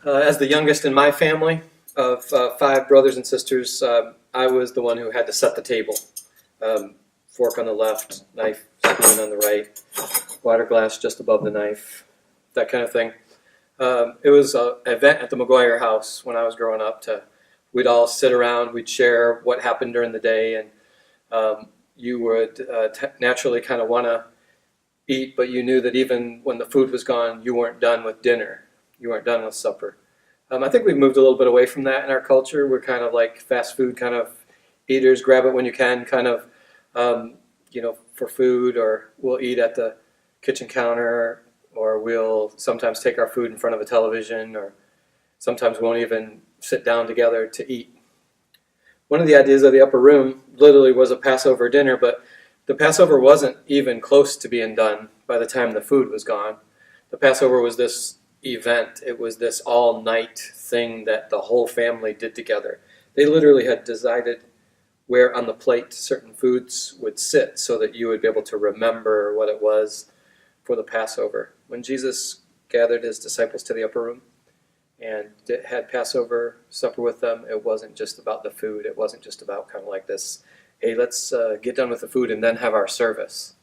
As the youngest in my family of five brothers and sisters, I was the one who had to set the table. Fork on the left, knife, spoon on the right, water glass just above the knife, that kind of thing. It was an event at the McGuire house when I was growing up. We'd all sit around, we'd share what happened during the day, and you would naturally kind of want to eat, but you knew that even when the food was gone, you weren't done with dinner. You weren't done with supper. I think we've moved a little bit away from that in our culture. We're kind of like fast food kind of eaters, grab it when you can kind of, for food, or we'll eat at the kitchen counter, or we'll sometimes take our food in front of a television, or sometimes we won't even sit down together to eat. One of the ideas of the upper room literally was a Passover dinner, but the Passover wasn't even close to being done by the time the food was gone. The Passover was this event. It was this all-night thing that the whole family did together. They literally had decided where on the plate certain foods would sit so that you would be able to remember what it was for the Passover. When Jesus gathered his disciples to the upper room and had Passover supper with them, it wasn't just about the food. It wasn't just about kind of like this, hey, let's get done with the food and then have our service.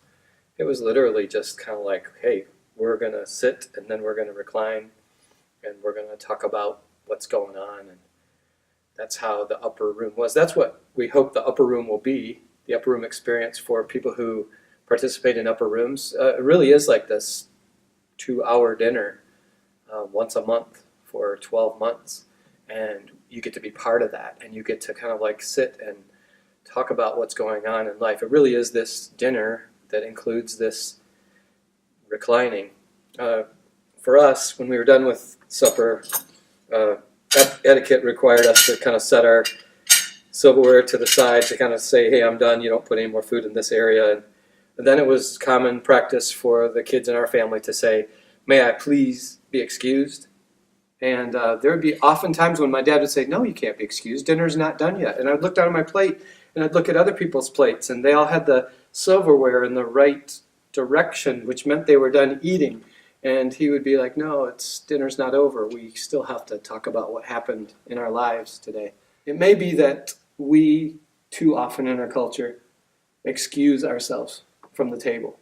It was literally just kind of like, hey, we're going to sit and then we're going to recline and we're going to talk about what's going on. And that's how the upper room was. That's what we hope the upper room will be, the upper room experience for people who participate in upper rooms. It really is like this 2-hour dinner once a month for 12 months. And you get to be part of that. And you get to kind of like sit and talk about what's going on in life. It really is this dinner that includes this reclining. For us, when we were done with supper, etiquette required us to kind of set our silverware to the side to kind of say, hey, I'm done, you don't put any more food in this area. And then it was common practice for the kids in our family to say, may I please be excused? And there would be often times when my dad would say, no, you can't be excused, dinner's not done yet. And I'd look down at my plate and I'd look at other people's plates, and they all had the silverware in the right direction, which meant they were done eating. And he would be like, no, dinner's not over. We still have to talk about what happened in our lives today. It may be that we, too often in our culture, excuse ourselves from the table.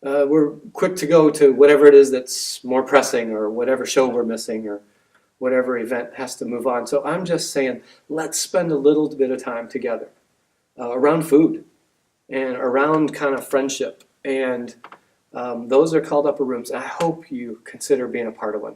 We're quick to go to whatever it is that's more pressing, or whatever show we're missing, or whatever event has to move on. So I'm just saying, let's spend a little bit of time together around food and around kind of friendship. And those are called upper rooms. I hope you consider being a part of one.